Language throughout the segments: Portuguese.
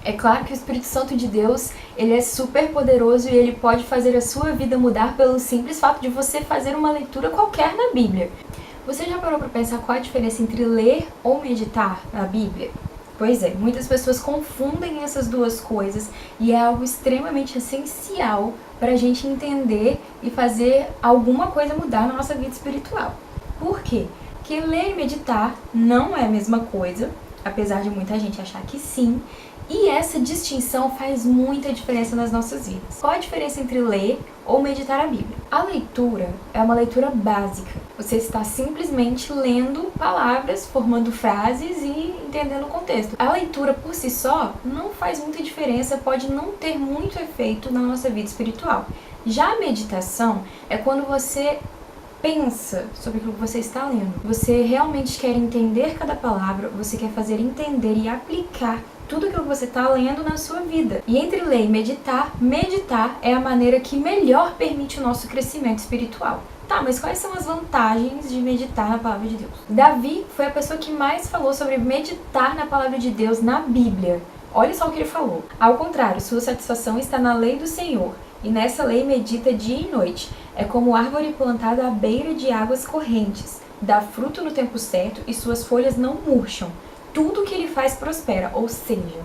É claro que o Espírito Santo de Deus, ele é super poderoso e ele pode fazer a sua vida mudar pelo simples fato de você fazer uma leitura qualquer na Bíblia. Você já parou para pensar qual a diferença entre ler ou meditar na Bíblia? Pois é, muitas pessoas confundem essas duas coisas e é algo extremamente essencial para a gente entender e fazer alguma coisa mudar na nossa vida espiritual. Por quê? Porque ler e meditar não é a mesma coisa, apesar de muita gente achar que sim, e essa distinção faz muita diferença nas nossas vidas. Qual a diferença entre ler ou meditar a Bíblia? A leitura é uma leitura básica. Você está simplesmente lendo palavras, formando frases e entendendo o contexto. A leitura por si só não faz muita diferença, pode não ter muito efeito na nossa vida espiritual. Já a meditação é quando você pensa sobre aquilo que você está lendo. Você realmente quer entender cada palavra, você quer fazer entender e aplicar tudo aquilo que você está lendo na sua vida. E entre ler e meditar é a maneira que melhor permite o nosso crescimento espiritual. Tá, mas quais são as vantagens de meditar na palavra de Deus? Davi foi a pessoa que mais falou sobre meditar na palavra de Deus na Bíblia. Olha só o que ele falou. Ao contrário, sua satisfação está na lei do Senhor, e nessa lei medita dia e noite. É como árvore plantada à beira de águas correntes. Dá fruto no tempo certo e suas folhas não murcham. Tudo que ele faz prospera, ou seja,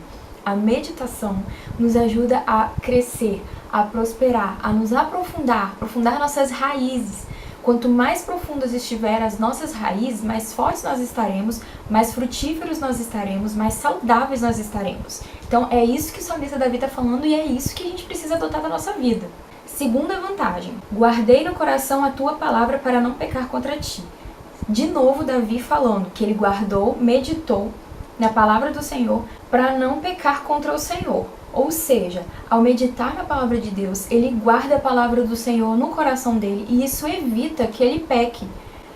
a meditação nos ajuda a crescer, a prosperar, a nos aprofundar nossas raízes. Quanto mais profundas estiver as nossas raízes, mais fortes nós estaremos, mais frutíferos nós estaremos, mais saudáveis nós estaremos. Então é isso que o salmista Davi está falando e é isso que a gente precisa adotar na nossa vida. Segunda vantagem, guardei no coração a tua palavra para não pecar contra ti. De novo Davi falando que ele guardou, meditou na palavra do Senhor para não pecar contra o Senhor. Ou seja, ao meditar na palavra de Deus, ele guarda a palavra do Senhor no coração dele e isso evita que ele peque.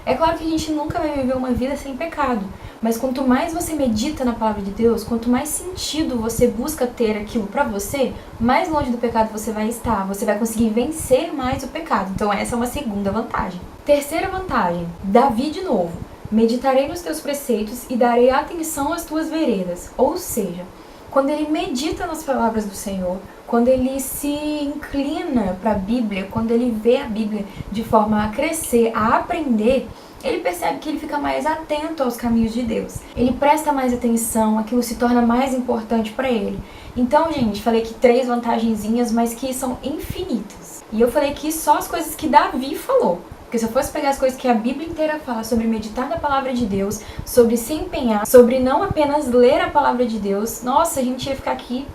É claro que a gente nunca vai viver uma vida sem pecado, mas quanto mais você medita na palavra de Deus, quanto mais sentido você busca ter aquilo para você, mais longe do pecado você vai estar, você vai conseguir vencer mais o pecado. Então essa é uma segunda vantagem. Terceira vantagem, Davi de novo, meditarei nos teus preceitos e darei atenção às tuas veredas. Ou seja, quando ele medita nas palavras do Senhor, quando ele se inclina para a Bíblia, quando ele vê a Bíblia de forma a crescer, a aprender, ele percebe que ele fica mais atento aos caminhos de Deus. Ele presta mais atenção, aquilo se torna mais importante para ele. Então, gente, falei que 3 vantagenzinhas, mas que são infinitas. E eu falei que só as coisas que Davi falou. Porque se eu fosse pegar as coisas que a Bíblia inteira fala sobre meditar na palavra de Deus, sobre se empenhar, sobre não apenas ler a palavra de Deus, nossa, a gente ia ficar aqui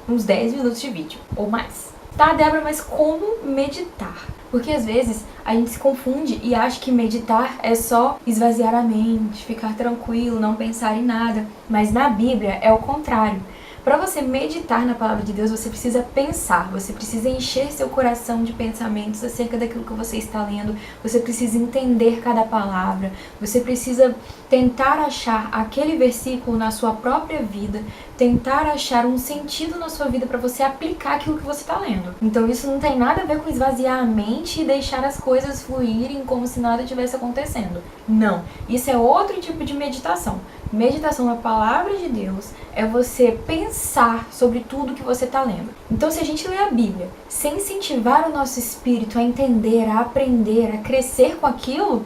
uns 10 minutos de vídeo, ou mais. Tá, Débora, mas como meditar? Porque às vezes a gente se confunde e acha que meditar é só esvaziar a mente, ficar tranquilo, não pensar em nada. Mas na Bíblia é o contrário. Para você meditar na palavra de Deus, você precisa pensar, você precisa encher seu coração de pensamentos acerca daquilo que você está lendo, você precisa entender cada palavra, você precisa tentar achar aquele versículo na sua própria vida, tentar achar um sentido na sua vida para você aplicar aquilo que você está lendo. Então isso não tem nada a ver com esvaziar a mente e deixar as coisas fluírem como se nada tivesse acontecendo. Não, isso é outro tipo de meditação. Meditação na palavra de Deus é você pensar sobre tudo que você está lendo. Então, se a gente lê a Bíblia sem incentivar o nosso espírito a entender, a aprender, a crescer com aquilo,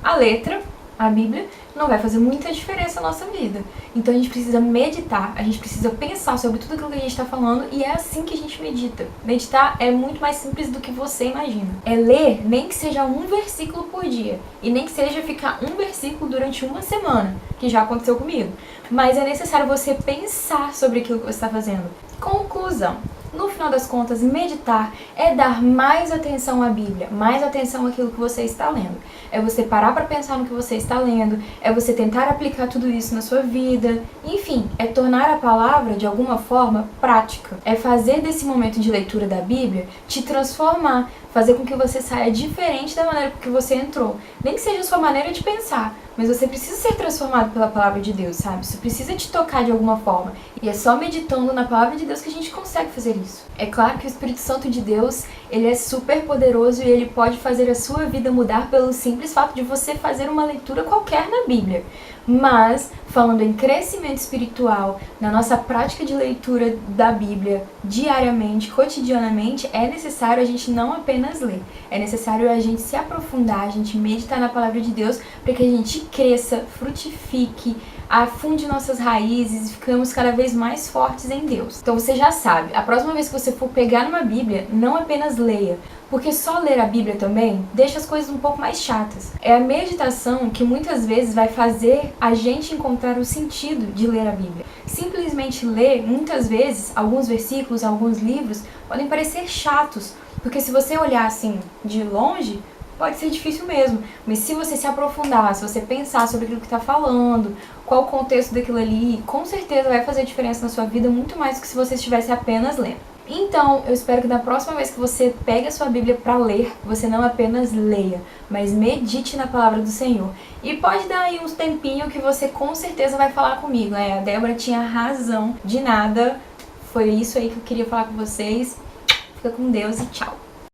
a letra, a Bíblia, não vai fazer muita diferença na nossa vida. Então a gente precisa meditar, a gente precisa pensar sobre tudo aquilo que a gente está falando e é assim que a gente medita. Meditar é muito mais simples do que você imagina. É ler nem que seja um versículo por dia e nem que seja ficar um versículo durante uma semana, que já aconteceu comigo. Mas é necessário você pensar sobre aquilo que você está fazendo. Conclusão. No final das contas, meditar é dar mais atenção à Bíblia, mais atenção àquilo que você está lendo. É você parar para pensar no que você está lendo, é você tentar aplicar tudo isso na sua vida. Enfim, é tornar a palavra, de alguma forma, prática. É fazer desse momento de leitura da Bíblia te transformar, fazer com que você saia diferente da maneira que você entrou. Nem que seja a sua maneira de pensar, mas você precisa ser transformado pela palavra de Deus, sabe? Isso precisa te tocar de alguma forma. E é só meditando na palavra de Deus que a gente consegue fazer isso. É claro que o Espírito Santo de Deus, ele é super poderoso e ele pode fazer a sua vida mudar pelo simples fato de você fazer uma leitura qualquer na Bíblia. Mas, falando em crescimento espiritual, na nossa prática de leitura da Bíblia diariamente, cotidianamente, é necessário a gente não apenas ler. É necessário a gente se aprofundar, a gente meditar na palavra de Deus para que a gente cresça, frutifique, afunde nossas raízes e ficamos cada vez mais fortes em Deus. Então você já sabe, a próxima vez que você for pegar numa Bíblia, não apenas leia, porque só ler a Bíblia também deixa as coisas um pouco mais chatas. É a meditação que muitas vezes vai fazer a gente encontrar o sentido de ler a Bíblia. Simplesmente ler, muitas vezes, alguns versículos, alguns livros, podem parecer chatos, porque se você olhar assim de longe, pode ser difícil mesmo, mas se você se aprofundar, se você pensar sobre aquilo que está falando, qual o contexto daquilo ali, com certeza vai fazer diferença na sua vida muito mais do que se você estivesse apenas lendo. Então, eu espero que na próxima vez que você pegue a sua Bíblia para ler, você não apenas leia, mas medite na palavra do Senhor. E pode dar aí uns tempinhos que você com certeza vai falar comigo. A Débora tinha razão, de nada. Foi isso aí que eu queria falar com vocês. Fica com Deus e tchau!